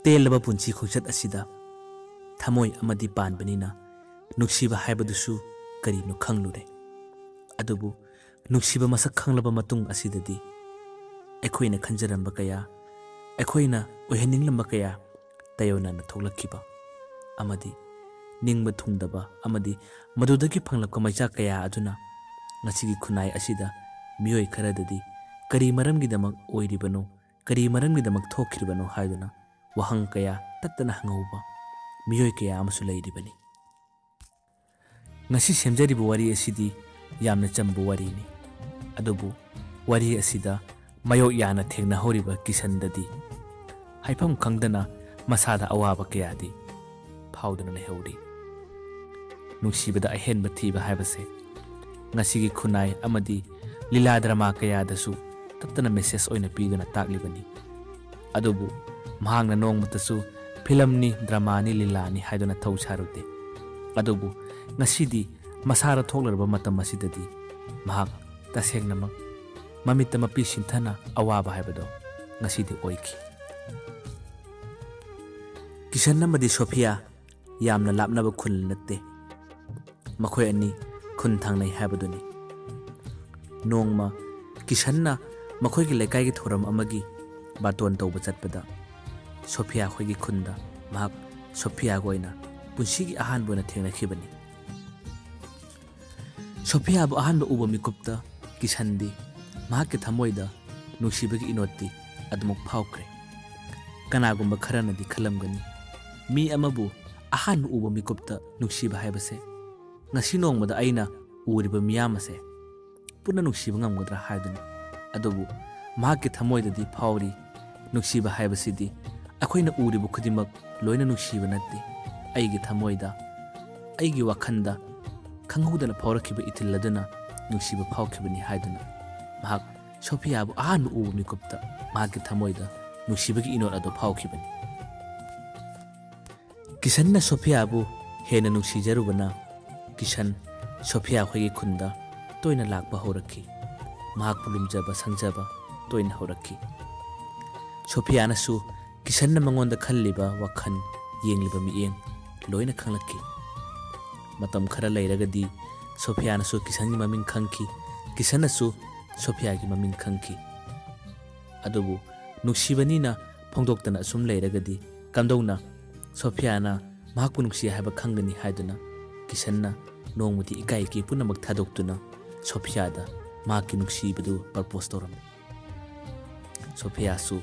ꯇꯦꯜꯂꯕ ꯄꯨꯟꯁꯤ ꯈꯣꯡꯆꯠ ꯑꯁꯤꯗ ꯊꯃꯣꯏ ꯑꯃꯗꯤ ꯄꯥꯟꯕꯅꯤꯅ ꯅꯨꯡꯁꯤꯕ ꯍꯥꯏꯕꯗꯨꯁꯨ ꯀꯔꯤꯅꯣ ꯈꯪꯂꯨꯔꯦ꯫ ꯑꯗꯨꯕꯨ ꯅꯨꯡꯁꯤꯕ ꯃꯁꯛ ꯈꯪꯂꯕ ꯃꯇꯨꯡ ꯑꯁꯤꯗꯗꯤ ꯑꯩꯈꯣꯏꯅ ꯈꯟꯖꯔꯝꯕ ꯀꯌꯥ, ꯑꯩꯈꯣꯏꯅ ꯑꯣꯏꯍꯟꯅꯤꯡꯂꯝꯕ ꯀꯌꯥ ꯇꯥꯌꯣꯟꯅꯅ ꯊꯣꯛꯂꯛꯈꯤꯕ ꯑꯃꯗꯤ ꯅꯤꯡꯕ ꯊꯨꯡꯗꯕ ꯑꯃꯗꯤ ꯃꯗꯨꯗꯒꯤ ꯐꯪꯂꯛꯄ ꯃꯩꯆꯥꯛ ꯀꯌꯥ ꯑꯗꯨꯅ ꯉꯁꯤꯒꯤ ꯈꯨꯟꯅꯥꯏ ꯑꯁꯤꯗ ꯃꯤꯑꯣꯏ ꯈꯔꯗꯗꯤ ꯀꯔꯤ ꯃꯔꯝꯒꯤꯗꯃꯛ ꯑꯣꯏꯔꯤꯕꯅꯣ, ꯀꯔꯤ ꯃꯔꯝꯒꯤꯗꯃꯛ ꯊꯣꯛꯈꯤꯕꯅꯣ ꯍꯥꯏꯗꯨꯅ ꯋꯥꯍꯪ ꯀꯌꯥ ꯇꯠꯇꯅ ꯍꯪꯍꯧꯕ ꯃꯤꯑꯣꯏ ꯀꯌꯥ ꯑꯃꯁꯨ ꯂꯩꯔꯤꯕꯅꯤ꯫ ꯉꯁꯤ ꯁꯦꯝꯖꯔꯤꯕ ꯋꯥꯔꯤ ꯑꯁꯤꯗꯤ ꯌꯥꯝꯅ ꯆꯝꯕ ꯋꯥꯔꯤꯅꯤ꯫ ꯑꯗꯨꯕꯨ ꯋꯥꯔꯤ ꯑꯁꯤꯗ ꯃꯥꯌꯣꯛ ꯌꯥꯅ ꯊꯦꯡꯅꯍꯧꯔꯤꯕ ꯀꯤꯁꯟꯗꯗꯤ ꯍꯥꯏꯐꯝ ꯈꯪꯗꯅ ꯃꯁꯥꯗ ꯑꯋꯥꯕ ꯀꯌꯥꯗꯤ ꯐꯥꯎꯗꯨꯅ ꯂꯩꯍꯧꯔꯤ꯫ ꯅꯨꯡꯁꯤꯕꯗ ꯑꯍꯦꯟꯕ ꯊꯤꯕ ꯍꯥꯏꯕꯁꯦ ꯉꯁꯤꯒꯤ ꯈꯨꯟꯅꯥꯏ ꯑꯃꯗꯤ ꯂꯤꯂꯥ ꯗ꯭ꯔꯃꯥ ꯀꯌꯥꯗꯁꯨ ꯇꯠꯇꯅ ꯃꯦꯁꯦꯖ ꯑꯣꯏꯅ ꯄꯤꯗꯨꯅ ꯇꯥꯛꯂꯤꯕꯅꯤ꯫ ꯑꯗꯨꯕꯨ ꯃꯍꯥꯛꯅ ꯅꯣꯡꯃꯇꯁꯨ ꯐꯤꯂꯝꯅꯤ, ꯗ꯭ꯔꯃꯥꯅꯤ, ꯂꯤꯂꯥꯅꯤ ꯍꯥꯏꯗꯨꯅ ꯊꯧ ꯁꯥꯔꯨꯗꯦ꯫ ꯑꯗꯨꯕꯨ ꯉꯁꯤꯗꯤ ꯃꯁꯥꯗ ꯊꯣꯛꯂꯔꯕ ꯃꯇꯝ ꯑꯁꯤꯗꯗꯤ ꯃꯍꯥꯛ ꯇꯁꯦꯡꯅꯃꯛ ꯃꯃꯤꯠꯇ ꯃꯄꯤ ꯁꯤꯟꯊꯅ ꯑꯋꯥꯕ ꯍꯥꯏꯕꯗꯣ ꯉꯁꯤꯗꯤ ꯑꯣꯏꯈꯤ꯫ ꯀꯤꯁꯟ ꯑꯃꯗꯤ ꯁꯣꯐꯤꯌꯥ ꯌꯥꯝꯅ ꯂꯥꯞꯅꯕ ꯈꯨꯜ ꯅꯠꯇꯦ꯫ ꯃꯈꯣꯏ ꯑꯅꯤ ꯈꯨꯟ ꯊꯪꯅꯩ ꯍꯥꯏꯕꯗꯨꯅꯤ꯫ ꯅꯣꯡꯃ ꯀꯤꯁꯟꯅ ꯃꯈꯣꯏꯒꯤ ꯂꯩꯀꯥꯏꯒꯤ ꯊꯧꯔꯝ ꯑꯃꯒꯤ ꯕꯥꯇꯣꯟ ꯇꯧꯕ ꯆꯠꯄꯗ ꯁꯣꯐꯤꯌꯥ ꯈꯣꯏꯒꯤ ꯈꯨꯟꯗ ꯃꯍꯥꯛ ꯁꯣꯐꯤꯌꯥꯒ ꯑꯣꯏꯅ ꯄꯨꯟꯁꯤꯒꯤ ꯑꯍꯥꯟꯕ ꯑꯣꯏꯅ ꯊꯦꯡꯅꯈꯤꯕꯅꯤ꯫ ꯁꯣꯐꯤꯌꯥꯕꯨ ꯑꯍꯥꯟꯕ ꯎꯕ ꯃꯤꯀꯨꯞꯇ ꯀꯤꯁꯟꯗꯤ ꯃꯍꯥꯛꯀꯤ ꯊꯃꯣꯏꯗ ꯅꯨꯡꯁꯤꯕꯒꯤ ꯏꯅꯣꯠꯇꯤ ꯑꯗꯨꯃꯛ ꯐꯥꯎꯈ꯭ꯔꯦ꯫ ꯀꯅꯥꯒꯨꯝꯕ ꯈꯔꯅꯗꯤ ꯈꯜꯂꯝꯒꯅꯤ ꯃꯤ ꯑꯃꯕꯨ ꯑꯍꯥꯟꯕ ꯎꯕ ꯃꯤꯀꯨꯞꯇ ꯅꯨꯡꯁꯤꯕ ꯍꯥꯏꯕꯁꯦ ꯉꯁꯤ ꯅꯣꯡꯃꯗ ꯑꯩꯅ ꯎꯔꯤꯕ ꯃꯤꯌꯥꯝ ꯑꯁꯦ ꯄꯨꯟꯅ ꯅꯨꯡꯁꯤꯕ ꯉꯝꯒꯗ꯭ꯔꯥ ꯍꯥꯏꯗꯨꯅ꯫ ꯑꯗꯨꯕꯨ ꯃꯍꯥꯛꯀꯤ ꯊꯃꯣꯏꯗꯗꯤ ꯐꯥꯎꯔꯤ ꯅꯨꯡꯁꯤꯕ ꯍꯥꯏꯕꯁꯤꯗꯤ ꯑꯩꯈꯣꯏꯅ ꯎꯔꯤꯕ ꯈꯨꯗꯤꯡꯃꯛ ꯂꯣꯏꯅ ꯅꯨꯡꯁꯤꯕ ꯅꯠꯇꯦ꯫ ꯑꯩꯒꯤ ꯊꯃꯣꯏꯗ, ꯑꯩꯒꯤ ꯋꯥꯈꯜꯗ ꯈꯪꯍꯧꯗꯅ ꯐꯥꯎꯔꯛꯈꯤꯕ ꯏꯊꯤꯜ ꯑꯗꯨꯅ ꯅꯨꯡꯁꯤꯕ ꯐꯥꯎꯈꯤꯕꯅꯤ ꯍꯥꯏꯗꯨꯅ ꯃꯍꯥꯛ ꯁꯣꯐꯤꯌꯥꯕꯨ ꯑꯍꯥꯟꯕ ꯎꯕ ꯃꯤꯀꯨꯞꯇ ꯃꯍꯥꯛꯀꯤ ꯊꯃꯣꯏꯗ ꯅꯨꯡꯁꯤꯕꯒꯤ ꯏꯅꯣꯠ ꯑꯗꯨ ꯐꯥꯎꯈꯤꯕꯅꯤ꯫ ꯀꯤꯁꯟꯅ ꯁꯣꯐꯤꯌꯥꯕꯨ ꯍꯦꯟꯅ ꯅꯨꯡꯁꯤꯖꯔꯨꯕꯅ ꯀꯤꯁꯟ ꯁꯣꯐꯤꯌꯥ ꯈꯣꯏꯒꯤ ꯈꯨꯟꯗ ꯇꯣꯏꯅ ꯂꯥꯛꯄ ꯍꯧꯔꯛꯈꯤ꯫ ꯃꯍꯥꯛꯄꯨ ꯂꯨꯝꯖꯕ ꯁꯪꯖꯕ ꯇꯣꯏꯅ ꯍꯧꯔꯛꯈꯤ꯫ ꯁꯣꯐꯤꯌꯥꯅꯁꯨ ꯀꯤꯁꯟꯅ ꯃꯉꯣꯟꯗ ꯈꯜꯂꯤꯕ ꯋꯥꯈꯜ, ꯌꯦꯡꯂꯤꯕ ꯃꯤꯠꯌꯦꯡ ꯂꯣꯏꯅ ꯈꯪꯂꯛꯈꯤ꯫ ꯃꯇꯝ ꯈꯔ ꯂꯩꯔꯒꯗꯤ ꯁꯣꯐꯤꯌꯥꯅꯁꯨ ꯀꯤꯁꯟꯒꯤ ꯃꯃꯤꯡ ꯈꯪꯈꯤ, ꯀꯤꯁꯟꯅꯁꯨ ꯁꯣꯐꯤꯌꯥꯒꯤ ꯃꯃꯤꯡ ꯈꯪꯈꯤ꯫ ꯑꯗꯨꯕꯨ ꯅꯨꯡꯁꯤꯕꯅꯤꯅ ꯐꯣꯡꯗꯣꯛꯇꯅ ꯑꯁꯨꯝ ꯂꯩꯔꯒꯗꯤ ꯀꯝꯗꯧꯅ ꯁꯣꯐꯤꯌꯥꯅ ꯃꯍꯥꯛꯄꯨ ꯅꯨꯡꯁꯤ ꯍꯥꯏꯕ ꯈꯪꯒꯅꯤ ꯍꯥꯏꯗꯨꯅ ꯀꯤꯁꯟꯅ ꯅꯣꯡꯃꯗꯤ ꯏꯀꯥꯏ ꯏꯀꯤ ꯄꯨꯝꯅꯃꯛ ꯊꯥꯗꯣꯛꯇꯨꯅ ꯁꯣꯐꯤꯌꯥꯗ ꯃꯍꯥꯛꯀꯤ ꯅꯨꯡꯁꯤꯕꯗꯨ ꯄꯔꯄꯣꯁ ꯇꯧꯔꯝꯃꯤ꯫ ꯁꯣꯐꯤꯌꯥꯁꯨ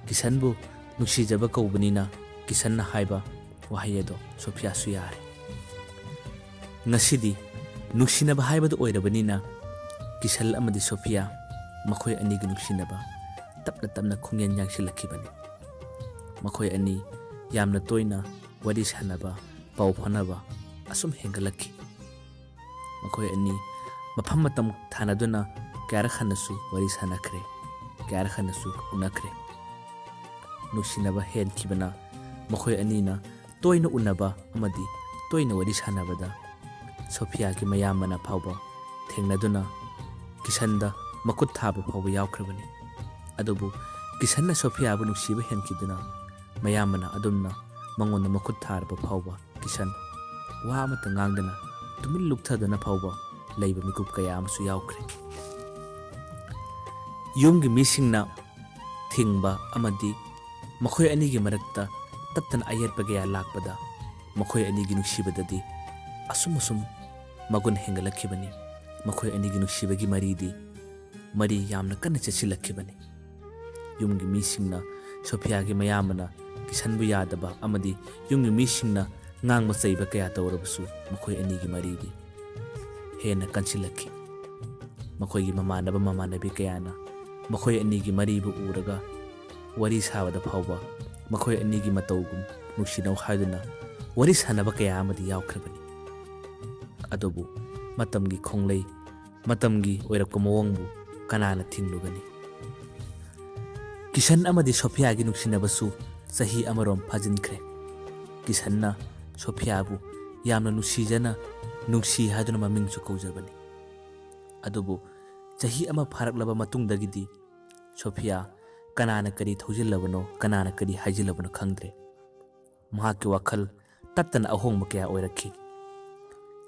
ꯀꯤꯁꯟꯕꯨ ꯅꯨꯡꯁꯤꯖꯕ ꯀꯧꯕꯅꯤꯅ ꯀꯤꯁꯟꯅ ꯍꯥꯏꯕ ꯋꯥꯍꯩ ꯑꯗꯣ ꯁꯣꯐꯤꯌꯥꯁꯨ ꯌꯥꯔꯦ꯫ ꯉꯁꯤꯗꯤ ꯅꯨꯡꯁꯤꯅꯕ ꯍꯥꯏꯕꯗꯨ ꯑꯣꯏꯔꯕꯅꯤꯅ ꯀꯤꯁꯟ ꯑꯃꯗꯤ ꯁꯣꯐꯤꯌꯥ ꯃꯈꯣꯏ ꯑꯅꯤꯒꯤ ꯅꯨꯡꯁꯤꯅꯕ ꯇꯞꯅ ꯇꯞꯅ ꯈꯣꯡꯖꯦꯜ ꯌꯥꯡꯁꯤꯜꯂꯛꯈꯤꯕꯅꯤ꯫ ꯃꯈꯣꯏ ꯑꯅꯤ ꯌꯥꯝꯅ ꯇꯣꯏꯅ ꯋꯥꯔꯤ ꯁꯥꯟꯅꯕ, ꯄꯥꯎ ꯐꯥꯎꯅꯕ ꯑꯁꯨꯝ ꯍꯦꯟꯒꯠꯂꯛꯈꯤ꯫ ꯃꯈꯣꯏ ꯑꯅꯤ ꯃꯐꯝ ꯃꯇꯝ ꯊꯥꯅꯗꯨꯅ ꯀꯌꯥꯔꯛ ꯍꯟꯅꯁꯨ ꯋꯥꯔꯤ ꯁꯥꯟꯅꯈ꯭ꯔꯦ, ꯀꯌꯥꯔꯛ ꯍꯟꯅꯁꯨ ꯎꯅꯈ꯭ꯔꯦ꯫ ꯅꯨꯡꯁꯤꯅꯕ ꯍꯦꯟꯈꯤꯕꯅ ꯃꯈꯣꯏ ꯑꯅꯤꯅ ꯇꯣꯏꯅ ꯎꯅꯕ ꯑꯃꯗꯤ ꯇꯣꯏꯅ ꯋꯥꯔꯤ ꯁꯥꯟꯅꯕꯗ ꯁꯣꯐꯤꯌꯥꯒꯤ ꯃꯌꯥꯝꯕꯅ ꯐꯥꯎꯕ ꯊꯦꯡꯅꯗꯨꯅ ꯀꯤꯁꯟꯗ ꯃꯈꯨꯠ ꯊꯥꯕ ꯐꯥꯎꯕ ꯌꯥꯎꯈ꯭ꯔꯕꯅꯤ꯫ ꯑꯗꯨꯕꯨ ꯀꯤꯁꯟꯅ ꯁꯣꯐꯤꯌꯥꯕꯨ ꯅꯨꯡꯁꯤꯕ ꯍꯦꯟꯈꯤꯗꯨꯅ ꯃꯌꯥꯝꯕꯅ ꯑꯗꯨꯝꯅ ꯃꯉꯣꯟꯗ ꯃꯈꯨꯠ ꯊꯥꯔꯕ ꯐꯥꯎꯕ ꯀꯤꯁꯟ ꯋꯥ ꯑꯃꯠꯇ ꯉꯥꯡꯗꯅ ꯇꯨꯃꯤꯟ ꯂꯨꯞꯊꯗꯨꯅ ꯐꯥꯎꯕ ꯂꯩꯕ ꯃꯤꯀꯨꯞ ꯀꯌꯥ ꯑꯃꯁꯨ ꯌꯥꯎꯈ꯭ꯔꯦ꯫ ꯌꯨꯝꯒꯤ ꯃꯤꯁꯤꯡꯅ ꯊꯤꯡꯕ ꯑꯃꯗꯤ ꯃꯈꯣꯏ ꯑꯅꯤꯒꯤ ꯃꯔꯛꯇ ꯇꯠꯇꯅ ꯑꯌꯦꯠꯄ ꯀꯌꯥ ꯂꯥꯛꯄꯗ ꯃꯈꯣꯏ ꯑꯅꯤꯒꯤ ꯅꯨꯡꯁꯤꯕꯗꯗꯤ ꯑꯁꯨꯝ ꯃꯒꯨꯟ ꯍꯦꯟꯒꯠꯂꯛꯈꯤꯕꯅꯤ꯫ ꯃꯈꯣꯏ ꯑꯅꯤꯒꯤ ꯅꯨꯡꯁꯤꯕꯒꯤ ꯃꯔꯤ ꯌꯥꯝꯅ ꯀꯟꯅ ꯆꯦꯠꯁꯤꯜꯂꯛꯈꯤꯕꯅꯤ꯫ ꯌꯨꯝꯒꯤ ꯃꯤꯁꯤꯡꯅ, ꯁꯣꯐꯤꯌꯥꯒꯤ ꯃꯌꯥꯝꯕꯅ ꯀꯤꯁꯟꯕꯨ ꯌꯥꯗꯕ ꯑꯃꯗꯤ ꯌꯨꯝꯒꯤ ꯃꯤꯁꯤꯡꯅ ꯉꯥꯡꯕ ꯆꯩꯕ ꯀꯌꯥ ꯇꯧꯔꯕꯁꯨ ꯃꯈꯣꯏ ꯑꯅꯤꯒꯤ ꯃꯔꯤꯗꯤ ꯍꯦꯟꯅ ꯀꯟꯁꯤꯜꯂꯛꯈꯤ꯫ ꯃꯈꯣꯏꯒꯤ ꯃꯃꯥꯟꯅꯕ ꯃꯃꯥꯟꯅꯕꯤ ꯀꯌꯥꯅ ꯃꯈꯣꯏ ꯑꯅꯤꯒꯤ ꯃꯔꯤꯕꯨ ꯎꯔꯒ ꯋꯥꯔꯤ ꯁꯥꯕꯗ ꯐꯥꯎꯕ ꯃꯈꯣꯏ ꯑꯅꯤꯒꯤ ꯃꯇꯧꯒꯨꯝ ꯅꯨꯡꯁꯤꯅꯧ ꯍꯥꯏꯗꯨꯅ ꯋꯥꯔꯤ ꯁꯥꯟꯅꯕ ꯀꯌꯥ ꯑꯃꯗꯤ ꯌꯥꯎꯈ꯭ꯔꯕꯅꯤ꯫ ꯑꯗꯨꯕꯨ ꯃꯇꯝꯒꯤ ꯈꯣꯡꯂꯩ, ꯃꯇꯝꯒꯤ ꯑꯣꯏꯔꯛꯄ ꯃꯑꯣꯡꯕꯨ ꯀꯅꯥꯅ ꯊꯤꯡꯂꯨꯒꯅꯤ? ꯀꯤꯁꯟ ꯑꯃꯗꯤ ꯁꯣꯐꯤꯌꯥꯒꯤ ꯅꯨꯡꯁꯤꯅꯕꯁꯨ ꯆꯍꯤ ꯑꯃꯔꯣꯝ ꯐꯥꯖꯤꯟꯈ꯭ꯔꯦ꯫ ꯀꯤꯁꯟꯅ ꯁꯣꯐꯤꯌꯥꯕు ꯌꯥꯝꯅ ꯅꯨꯡꯁꯤꯖꯅ ꯅꯨꯡꯁꯤ ꯍꯥꯏꯗꯨꯅ ꯃꯃꯤꯡꯁꯨ ꯀꯧꯖꯕꯅꯤ꯫ ꯑꯗꯨꯕꯨ ꯆꯍꯤ ꯑꯃ ꯐꯥꯔꯛꯂꯕ ꯃꯇꯨꯡꯗꯒꯤꯗꯤ ꯁꯣꯐꯤꯌꯥ कनाना करी थौजिल्लबनो कनाना करी हाइजिल्लबनो खंद्रे महाके वखल तत्तन अहोंग कया ओइरखी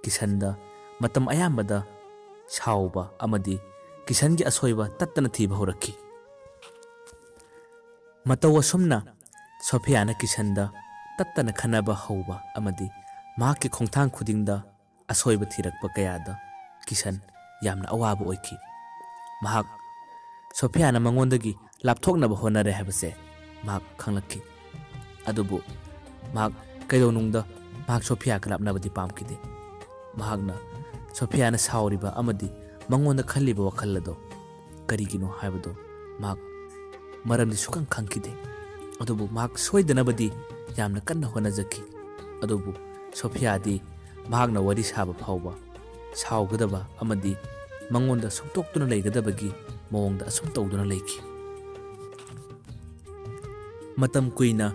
किशनदा मतम अयामदा साउबा अमदी किशन की असोइबा तत्तन थीबा होरखी मतौ असुमना सोफियाना किशनदा तत्तन खनबा हौबा अमदी महाके खोंथांग खुदिंगदा असोइबा थीरकपा कयादा किशन यामना अवाबा ओइखी महाक सोफियाना मंगोंदगी लापथोकनबा होनरे हाबसे महाक खंगलखी अदुबु महाक कैदोनुंगदा महाक सोफिया का लापनबदी पामखिदे महाकना सोफियाना साउरिबा अमदी मंगोंदा खल्लिबा वखल्लदो करिगिनो हाबदो महाक मरमदी सुकं खंखिदे अदुबु महाक सोइदनबदी यामना कन्ना होनजखी अदुबु सोफियादी महाकना वरी साबा फावबा साउगदबा अमदी मंगोंदा सुक्तोक्तुना लेगदबगी मओंगदा असुम तौदुना लेखी मतम कुइना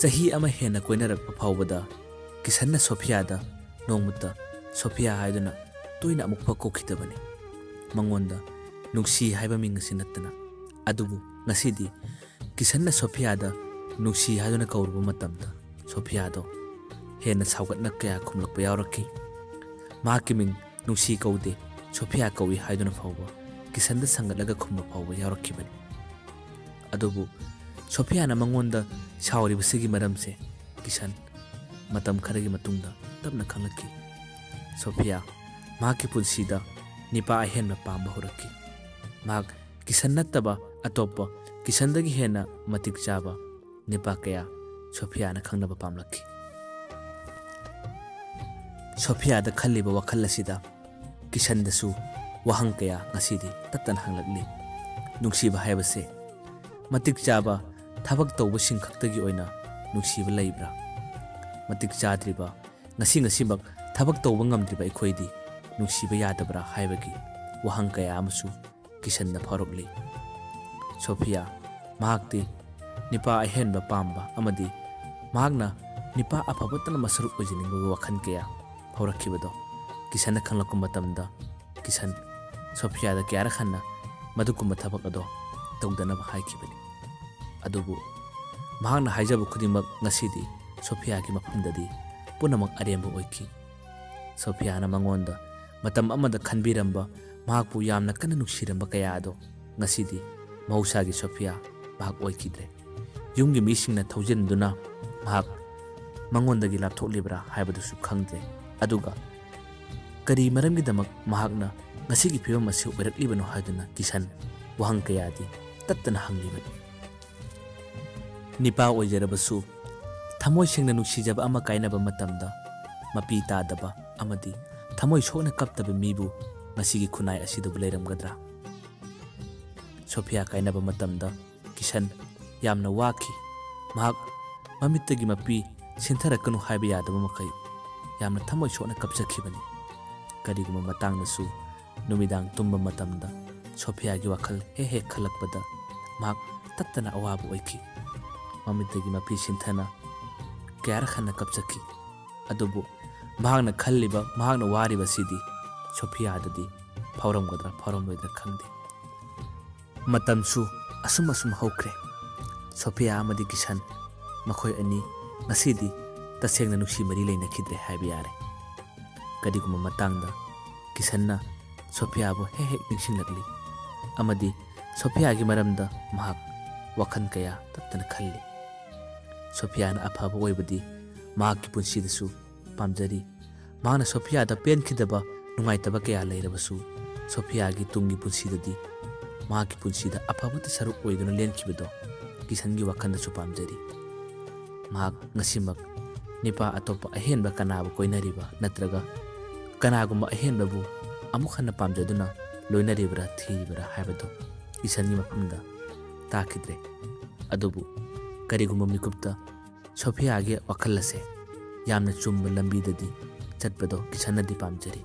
चही अमा हेना कोइनरकपा फावबदा किसनना सोफियादा नोंमुत्ता सोफिया हाइदुना तोइना अमुक फकोखिदबनी मंगोंदा नुक्सी हाइबा मिंग असि नत्तना अदुबु ngасidi किसनना सोफियादा नुक्सी हाइदुना कौरबा मतमदा सोफियादो हेना साउगतना कया खुमलकपा यावरखी माकी मिंग नुक्सी कौदे सोफिया कौई हाइदुना फावबा किसनदा संगतलगा खुमबा फावबा यावरखिबनी अदुबु सोफियाना मंगोंदा साउरिबसिगी मरमसे किसन मतम खरगी मतुंगदा तबना खंगलखी सोफिया माकी पुंसीदा निपा अहेनबा पांबा होरखी माक किसन नत्तबा अतोप्पा किसनदगी हेना मतिक चाबा निपा कया सोफियाना खंगनबा पामलखी सोफियादा खल्लिबा वखल्लसिदा किसनदसु वहंग कया ngасidi तत्तन हंगलगली नुक्सीबा हायबसे मतिक चाबा थबक तौबसिंग खक्तगी ओइना नुक्सीबा लैब्रा मतिक चाद्रिबा ngasi ngasiमक थबक तौबा ngamद्रिबा अखोइदी नुक्सीबा यादबरा हायबगी वहंग कया अमसु किसनना फारोगली सोफिया महाक्ति निपा अहेनबा पांबा अमदी महागना निपा अफबतन मसरुक ओजिनिंगबा वखन कया फाउरखिबदो किसनना खंगलकु मतमदा किसन सोफियादा क्यारा खन्ना मदुकुम्बा थबक अदो तौदनबा हाइखिबनी अदुबु महागना हाइजबा खुदिमक ngасidi सोफियागी मफमददी पुनमक अरेंबा ओइखी सोफियाना मंगोंदा मतम अमदा खनबिरंबा महाकपु यामना कन्ना नुक्सिरंबा कया अदो ngасidi मौसागी सोफिया महाक ओइखिद्रे युमगी मिसिंगना थौजिनदुना महाक मंगोंदगी लापथोकलिब्रा हाइबदुसु खंगदे अदुगा करी मरमगिदमक महाकना ngасigi फिवम असे ओइरक्लिबनो हाइदुना किसन वहंग कयादी तत्तना हंगलिबनी निपा ओइजरबसु थमोय सिंगना नुक्सिजब अमा काइनबा मतमदा मपी तादबा अमदी थमोय सोना कप्तबा मीबु ngасigi खुनाय असिदबु लेरमगद्रा सोफिया काइनबा मतमदा किसन यामना वाखी महाक ममित्तगी मपी सिंथरकनु हाइबा यादबा मखै यामना थमोय सोना कपचखिबनी करिगुमा मतंगनसु नुमिदांग तुम्बा मतमदा सोफियागी वखल हे खलकपदा महाक तत्तना अवाबा ओइखी ममित्तगी मपी सिंथना क्यारा खन्ना कपचखी अदुबु महागना खल्लिबा महागना वारिबा सिदी सोफियाददी फाउरमगद्रा फाउरमलोइद्रा खंगदे मतमसु असुम असुम हौख्रे सोफिया अमदी किसन मखोय अनी ngасidi तसेंगना नुक्सी मरी लेनखिद्रे हाइबा यारे कदिगुमा मतंगदा किसनना सोफियाबु हे निंगसिंगलगली अमदी सोफियागी मरमदा महाक वखन कया तत्तना खल्ली सोफियाना अफाबा ओइबदी महाकी पुंसीदसु पामजरी महाना सोफियादा पेनखिदबा नुंगाइतबा कया लेरबसु सोफियागी तुंगी पुंसीददी महाकी पुंसीदा अफाबता सरुक ओइदुना लेनखिबदो किसनगी वखनदसु पामजरी महाक ngasimak निपा अतोपा अहेनबा कनाबा कोइनरिबा नत्रगा कनागुम्बा अहेनबाबु अमुक हन्ना पामजदुना लोइनरिबरा थीबरा हाइबदो किसनगी मफमदा ताखिद्रे अदुबु करिगुम्बा मिकुप्ता सोफियागी वखल्लसे यामना चुम्बा लंबीददी चटपदो किसनदी पामजरी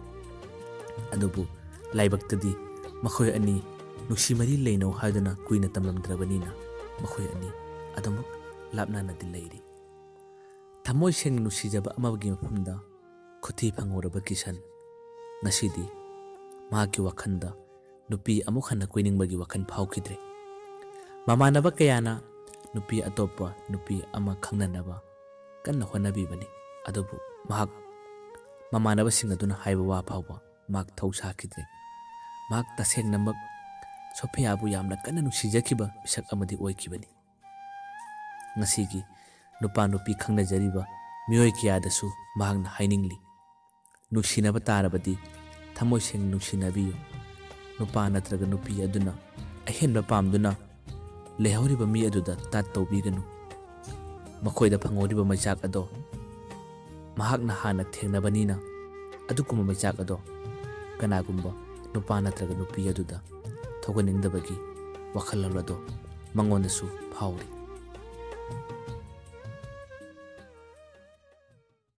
अदुबु लाइबक्तदी मखोय अनि नुक्सी मरी लेनो हाइदुना कुइना तमलमद्रबनिना मखोय अनि अदमुक लापनानदी लेरी थमोय सेंग नुक्सिजबा अमबगी मफमदा खुथि फंगोरबा किसन ngасidi माकी वखंदा नुपी अमुक हन्ना कोइनिंगबगी वखन फाउखिद्रे ꯃꯃꯥꯟꯅꯕ ꯀꯌꯥꯅ ꯅꯨꯄꯤ ꯑꯇꯣꯞꯄ ꯅꯨꯄꯤ ꯑꯃ ꯈꯪꯅꯅꯕ ꯀꯟꯅ ꯍꯣꯠꯅꯕꯤꯕꯅꯤ, ꯑꯗꯨꯕꯨ ꯃꯍꯥꯛ ꯃꯃꯥꯟꯅꯕꯁꯤꯡ ꯑꯗꯨꯅ ꯍꯥꯏꯕ ꯋꯥ ꯐꯥꯎꯕ ꯃꯍꯥꯛ ꯊꯧꯁꯥꯈꯤꯗ꯭ꯔꯦ꯫ ꯃꯍꯥꯛ ꯇꯁꯦꯡꯅꯃꯛ ꯁꯣꯐꯤꯌꯥꯕꯨ ꯌꯥꯝꯅ ꯀꯟꯅ ꯅꯨꯡꯁꯤꯖꯈꯤꯕ ꯃꯤꯁꯛ ꯑꯃꯗꯤ ꯑꯣꯏꯈꯤꯕꯅꯤ꯫ ꯉꯁꯤꯒꯤ ꯅꯨꯄꯥ ꯅꯨꯄꯤ ꯈꯪꯅꯖꯔꯤꯕ ꯃꯤꯑꯣꯏ ꯀꯌꯥꯗꯁꯨ ꯃꯍꯥꯛꯅ ꯍꯥꯏꯅꯤꯡꯂꯤ, ꯅꯨꯡꯁꯤꯅꯕ ꯇꯥꯔꯕꯗꯤ ꯊꯃꯣꯏ ꯁꯦꯡꯅ ꯅꯨꯡꯁꯤꯅꯕꯤꯌꯨ꯫ ꯅꯨꯄꯥ ꯅꯠꯇ꯭ꯔꯒ ꯅꯨꯄꯤ ꯑꯗꯨꯅ ꯑꯍꯦꯟꯕ ꯄꯥꯝꯗꯨꯅ ꯂꯩꯍꯧꯔꯤꯕ ꯃꯤ ꯑꯗꯨꯗ ꯇꯥꯠ ꯇꯧꯕꯤꯒꯅꯨ꯫ ꯃꯈꯣꯏꯗ ꯐꯪꯍꯧꯔꯤꯕ ꯃꯩꯆꯥꯛ ꯑꯗꯣ ꯃꯍꯥꯛꯅ ꯍꯥꯟꯅ ꯊꯦꯡꯅꯕꯅꯤꯅ ꯑꯗꯨꯒꯨꯝꯕ ꯃꯩꯆꯥꯛ ꯑꯗꯣ ꯀꯅꯥꯒꯨꯝꯕ ꯅꯨꯄꯥ ꯅꯠꯇ꯭ꯔꯒ ꯅꯨꯄꯤ ꯑꯗꯨꯗ ꯊꯧꯒꯅꯤꯡꯗꯕꯒꯤ ꯋꯥꯈꯜꯂꯣꯟ ꯑꯗꯣ ꯃꯉꯣꯟꯗꯁꯨ ꯐꯥꯎꯔꯤ꯫